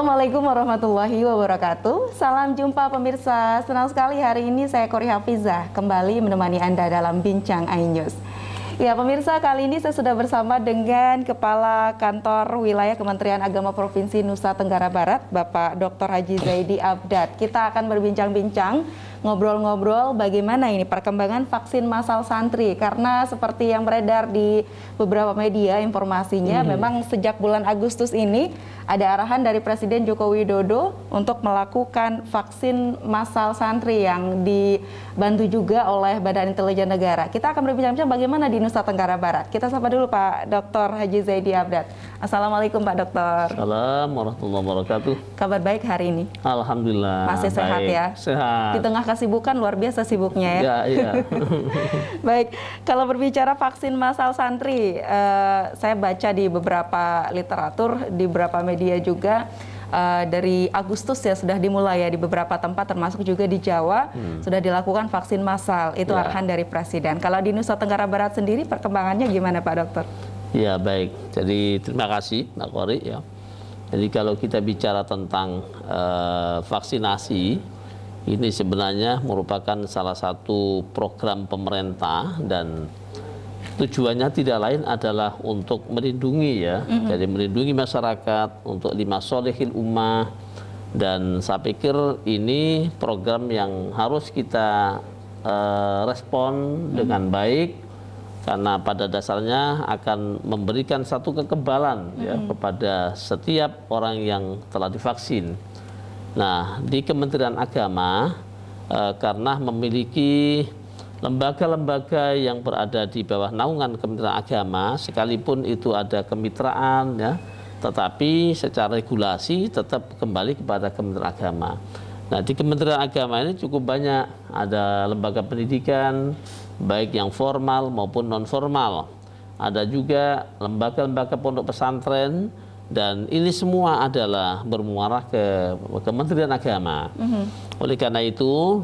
Assalamualaikum warahmatullahi wabarakatuh. Salam jumpa pemirsa. Senang sekali hari ini saya Kori Hafizah kembali menemani Anda dalam Bincang iNews. Ya pemirsa, kali ini saya sudah bersama dengan Kepala Kantor Wilayah Kementerian Agama Provinsi Nusa Tenggara Barat, Bapak Dr. Haji Zaidi Abdad. Kita akan berbincang-bincang, ngobrol-ngobrol bagaimana ini perkembangan vaksin massal santri. Karena seperti yang beredar di beberapa media informasinya, memang sejak bulan Agustus ini ada arahan dari Presiden Joko Widodo untuk melakukan vaksin massal santri yang dibantu juga oleh Badan Intelijen Negara. Kita akan berbincang-bincang bagaimana di Nusa Tenggara Barat. Kita sapa dulu Pak Dr. Haji Zaidi Abdad. Assalamualaikum Pak Dokter. Assalamualaikum warahmatullahi wabarakatuh. Kabar baik hari ini? Alhamdulillah. Masih sehat baik. Ya? Sehat. Di tengah kesibukan luar biasa sibuknya ya? Iya. Baik, kalau berbicara vaksin massal santri, saya baca di beberapa literatur, di beberapa media juga, dari Agustus ya sudah dimulai ya di beberapa tempat termasuk juga di Jawa sudah dilakukan vaksin massal. Itu arahan dari Presiden. Kalau di Nusa Tenggara Barat sendiri perkembangannya gimana Pak Dokter? Ya baik, jadi terima kasih Mbak Kori ya. Jadi kalau kita bicara tentang vaksinasi, ini sebenarnya merupakan salah satu program pemerintah dan tujuannya tidak lain adalah untuk melindungi ya, jadi melindungi masyarakat untuk lima solehil ummah, dan saya pikir ini program yang harus kita respon dengan baik karena pada dasarnya akan memberikan satu kekebalan ya kepada setiap orang yang telah divaksin. Nah, di Kementerian Agama karena memiliki lembaga-lembaga yang berada di bawah naungan Kementerian Agama, sekalipun itu ada kemitraan ya, tetapi secara regulasi tetap kembali kepada Kementerian Agama. Nah, di Kementerian Agama ini cukup banyak, ada lembaga pendidikan baik yang formal maupun non formal. Ada juga lembaga-lembaga pondok pesantren, dan ini semua adalah bermuara ke Kementerian Agama. Oleh karena itu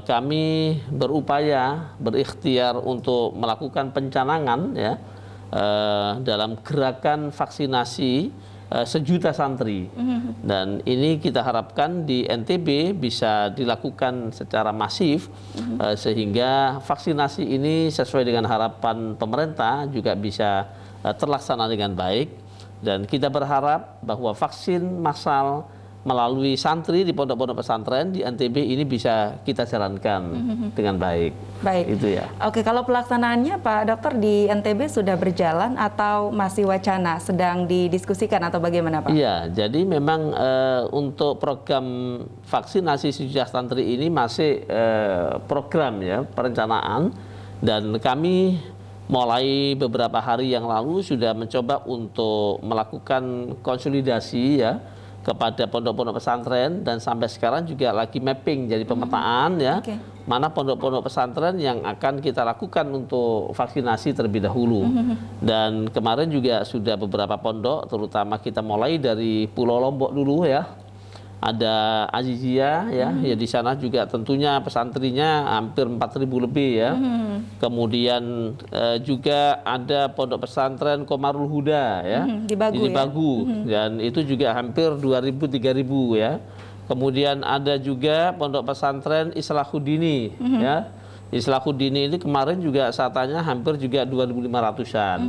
kami berupaya, berikhtiar untuk melakukan pencanangan ya dalam gerakan vaksinasi 1 juta santri. Dan ini kita harapkan di NTB bisa dilakukan secara masif sehingga vaksinasi ini sesuai dengan harapan pemerintah juga bisa terlaksana dengan baik. Dan kita berharap bahwa vaksin massal melalui santri di pondok-pondok pesantren di NTB ini bisa kita jalankan dengan baik. Baik. Itu ya. Oke, kalau pelaksanaannya Pak Dokter di NTB sudah berjalan atau masih wacana, sedang didiskusikan atau bagaimana Pak? Iya, jadi memang untuk program vaksinasi 1 juta santri ini masih program ya, perencanaan, dan kami mulai beberapa hari yang lalu sudah mencoba untuk melakukan konsolidasi ya kepada pondok-pondok pesantren, dan sampai sekarang juga lagi mapping, jadi pemetaan ya, mana pondok-pondok pesantren yang akan kita lakukan untuk vaksinasi terlebih dahulu. Dan kemarin juga sudah beberapa pondok, terutama kita mulai dari Pulau Lombok dulu ya, ada Azizia ya, ya di sana juga tentunya pesantrinya hampir 4.000 lebih ya. Kemudian juga ada pondok pesantren Komarul Huda ya, di Bagu, dan itu juga hampir 2.000-3.000 ya. Kemudian ada juga pondok pesantren Islahuddini ya. Islahuddini ini kemarin juga satanya hampir juga 2.500-an.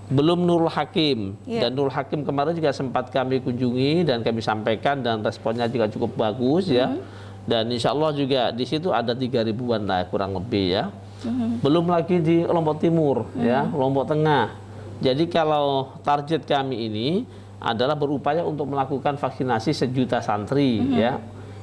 Belum Nurul Hakim, dan Nurul Hakim kemarin juga sempat kami kunjungi dan kami sampaikan, dan responnya juga cukup bagus ya. Dan insya Allah juga di situ ada 3.000-an lah kurang lebih ya. Belum lagi di Lombok Timur ya, Lombok Tengah. Jadi kalau target kami ini adalah berupaya untuk melakukan vaksinasi 1 juta santri ya.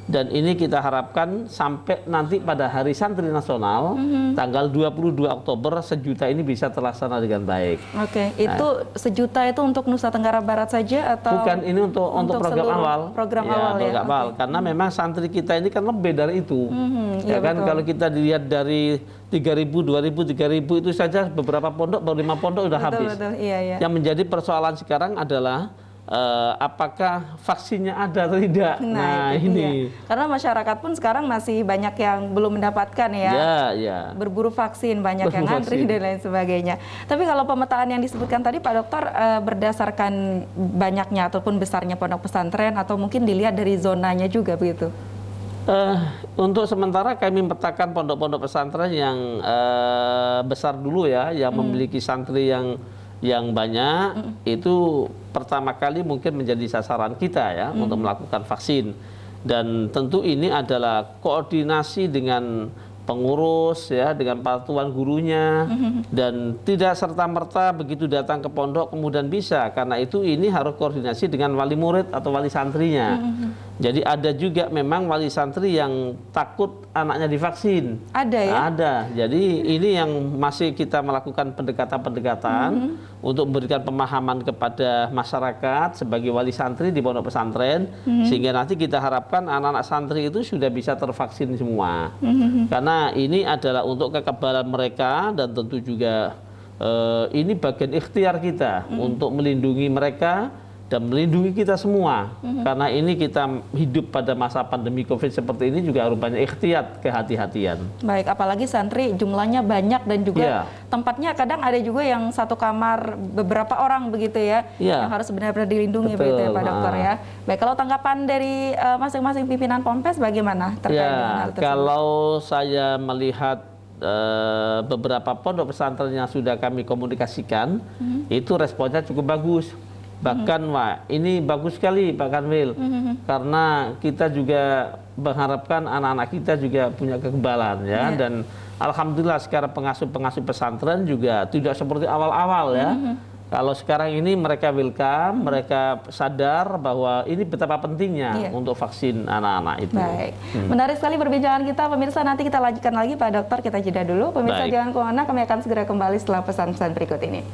Dan ini kita harapkan sampai nanti pada Hari Santri Nasional tanggal 22 Oktober 1 juta ini bisa terlaksana dengan baik. Oke, itu 1 juta itu untuk Nusa Tenggara Barat saja atau? Bukan, ini untuk program awal. Program awal ya. Program awal. Karena memang santri kita ini kan lebih dari itu. Ya kan, kalau kita dilihat dari 3.000, 2.000, 3.000 itu saja beberapa pondok, baru 5 pondok sudah habis. Betul, iya. Yang menjadi persoalan sekarang adalah apakah vaksinnya ada atau tidak. Nah, itu ini. dia. Karena masyarakat pun sekarang masih banyak yang belum mendapatkan ya. Ya. Berburu vaksin, banyak yang Berburu ngantri vaksin. dan lain sebagainya. Tapi kalau pemetaan yang disebutkan tadi Pak Dokter, berdasarkan banyaknya ataupun besarnya pondok pesantren atau mungkin dilihat dari zonanya juga begitu? Untuk sementara kami memetakan pondok-pondok pesantren yang besar dulu ya, yang memiliki santri yang banyak, itu pertama kali mungkin menjadi sasaran kita ya untuk melakukan vaksin. Dan tentu ini adalah koordinasi dengan pengurus ya, dengan para tuan gurunya, dan tidak serta-merta begitu datang ke pondok kemudian bisa, karena itu ini harus koordinasi dengan wali murid atau wali santrinya. Jadi ada juga memang wali santri yang takut anaknya divaksin. Ada ya? Ada. Jadi ini yang masih kita melakukan pendekatan-pendekatan untuk memberikan pemahaman kepada masyarakat sebagai wali santri di pondok pesantren, sehingga nanti kita harapkan anak-anak santri itu sudah bisa tervaksin semua. Karena ini adalah untuk kekebalan mereka, dan tentu juga ini bagian ikhtiar kita untuk melindungi mereka dan melindungi kita semua. Karena ini kita hidup pada masa pandemi COVID seperti ini juga harus banyak ikhtiyat, kehati-hatian. Baik, apalagi santri jumlahnya banyak dan juga tempatnya kadang ada juga yang satu kamar beberapa orang begitu ya, yang harus benar-benar dilindungi. Betul, begitu ya Pak Dokter ya. Baik, kalau tanggapan dari masing-masing pimpinan Ponpes bagaimana terkait dengan hal tersebut? Kalau saya melihat beberapa pondok pesantren yang sudah kami komunikasikan, itu responnya cukup bagus. Bahkan wah, ini bagus sekali Pak Kanwil, karena kita juga mengharapkan anak-anak kita juga punya kekebalan ya, dan alhamdulillah sekarang pengasuh-pengasuh pesantren juga tidak seperti awal-awal ya. Kalau sekarang ini mereka welcome, mereka sadar bahwa ini betapa pentingnya untuk vaksin anak-anak itu. Baik, menarik sekali perbincangan kita pemirsa. Nanti kita lanjutkan lagi Pak Dokter, kita jeda dulu. Pemirsa jangan kemana, kami akan segera kembali setelah pesan-pesan berikut ini.